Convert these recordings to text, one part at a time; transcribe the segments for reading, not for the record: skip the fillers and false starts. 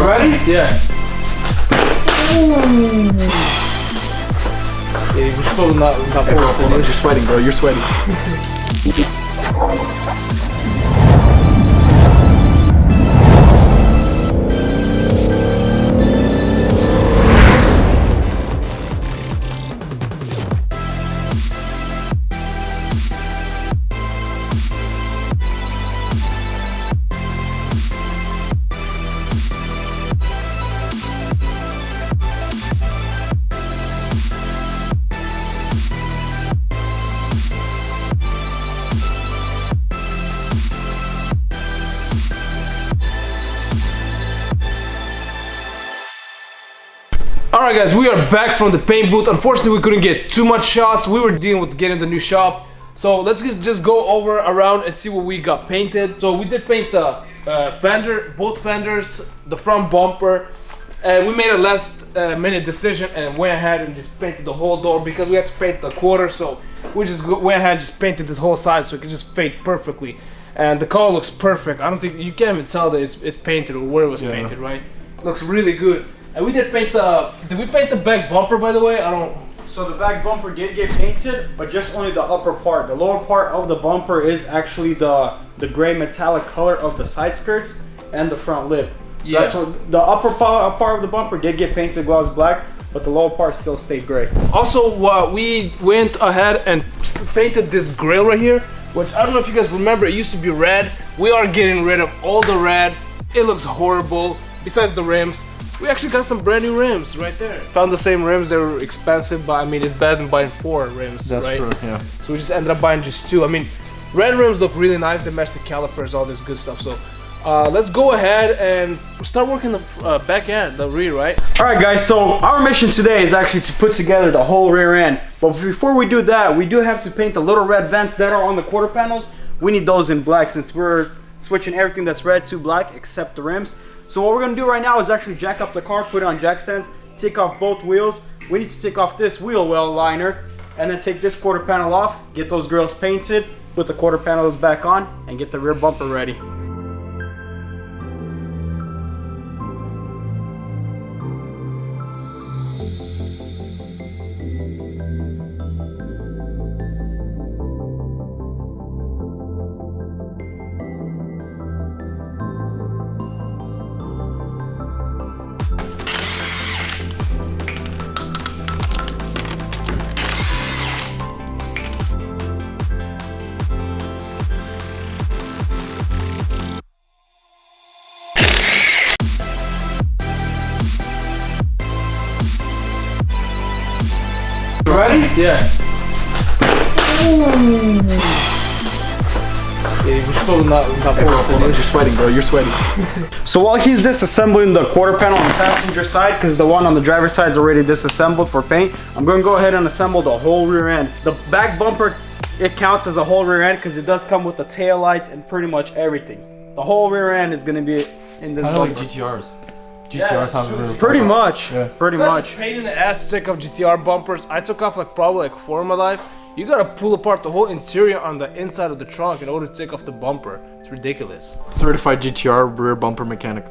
ready? Yeah. Ooh. Yeah, we're still not You're sweating, bro. You're sweating. Alright guys, we are back from the paint booth. Unfortunately, we couldn't get too much shots. We were dealing with getting the new shop. So let's just go over around and see what we got painted. So we did paint the fender, both fenders, the front bumper. And we made a last minute decision and went ahead and just painted the whole door because we had to paint the quarter. So we just went ahead and just painted this whole side so it could just paint perfectly. And the color looks perfect. I don't think, you can't even tell that it's painted or where it was painted, right? Looks really good. And we did paint did we paint the back bumper, by the way? I don't. So the back bumper did get painted, but just only the upper part. The lower part of the bumper is actually the gray metallic color of the side skirts and the front lip. So that's what the upper part of the bumper did get painted gloss black, but the lower part still stayed gray. Also, we went ahead and painted this grill right here, which I don't know if you guys remember, it used to be red. We are getting rid of all the red. It looks horrible, besides the rims. We actually got some brand new rims right there. Found the same rims, they were expensive, but I mean, it's better than buying 4 rims, That's right? true, yeah. So we just ended up buying just 2. I mean, red rims look really nice, they match the calipers, all this good stuff. So let's go ahead and start working the back end, the rear, right? All right, guys, so our mission today is actually to put together the whole rear end. But before we do that, we do have to paint the little red vents that are on the quarter panels. We need those in black since we're switching everything that's red to black except the rims. So what we're gonna do right now is actually jack up the car, put it on jack stands, take off both wheels. We need to take off this wheel well liner and then take this quarter panel off, get those grills painted, put the quarter panels back on, and get the rear bumper ready. Ready? Yeah. Ooh. Yeah, we're still not You're sweating, bro. You're sweating. So while he's disassembling the quarter panel on the passenger side, because the one on the driver's side is already disassembled for paint, I'm going to go ahead and assemble the whole rear end. The back bumper, it counts as a whole rear end because it does come with the tail lights and pretty much everything. The whole rear end is going to be in this Kind bumper. of like GTRs. GTRs have a rear Pretty bumper. much. Yeah. Pretty much. Such a pain in the ass to take off GTR bumpers. I took off probably 4 in my life. You gotta pull apart the whole interior on the inside of the trunk in order to take off the bumper. It's ridiculous. Certified GTR rear bumper mechanic.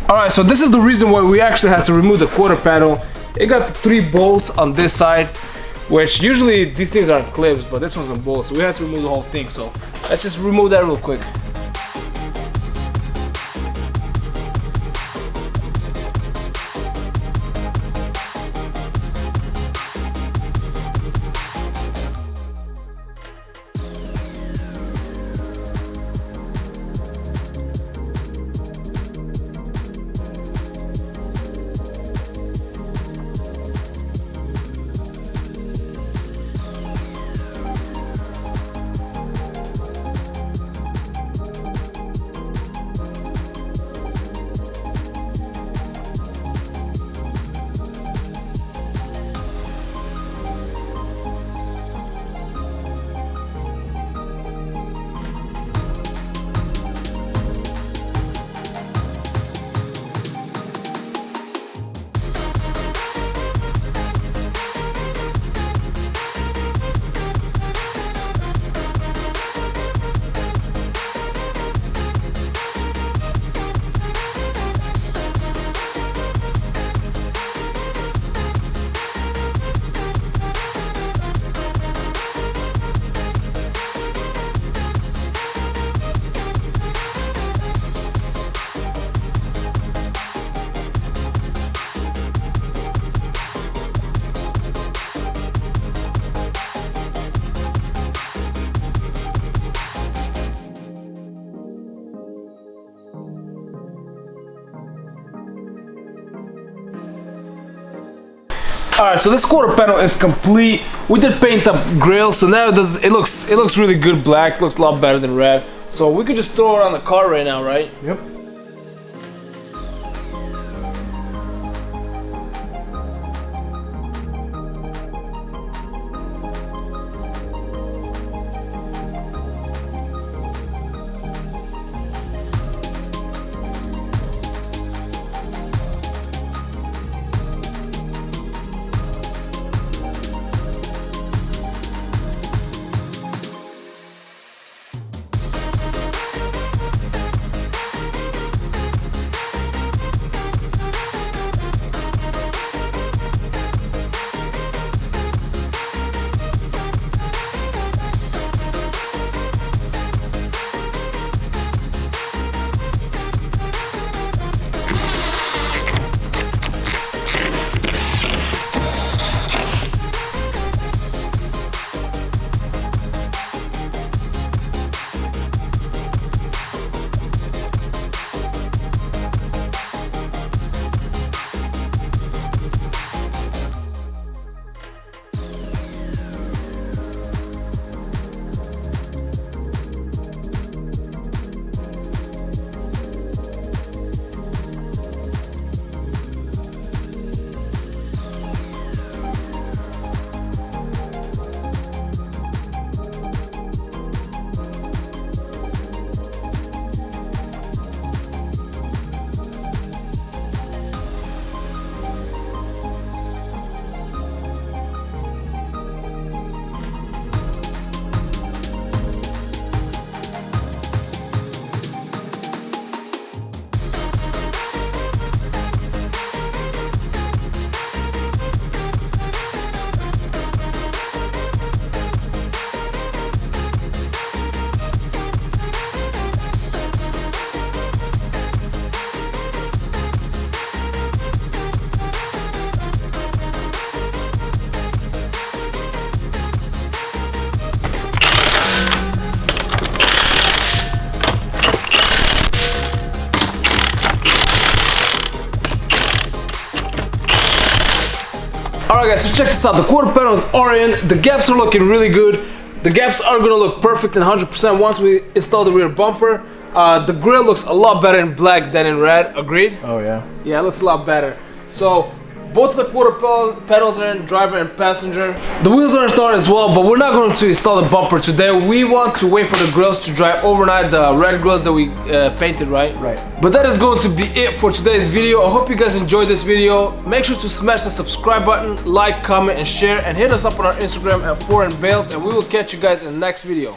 Alright, so this is the reason why we actually had to remove the quarter panel. It got 3 bolts on this side, which usually these things aren't clips, but this one's a bolt, so we had to remove the whole thing. So Let's just remove that real quick. Alright, so this quarter panel is complete. We did paint up grill, so now it looks really good black, looks a lot better than red. So we could just throw it on the car right now, right? Yep. Alright guys, so check this out. The quarter panels are in. The gaps are looking really good. The gaps are gonna look perfect and 100% once we install the rear bumper. The grill looks a lot better in black than in red. Agreed? Oh yeah. Yeah, it looks a lot better. So both of the quarter panels are in, driver and passenger. The wheels are installed as well, but we're not going to install the bumper today. We want to wait for the grills to dry overnight, the red grills that we painted, right? Right. But that is going to be it for today's video. I hope you guys enjoyed this video. Make sure to smash the subscribe button, like, comment, and share, and hit us up on our Instagram at foreignbales, and we will catch you guys in the next video.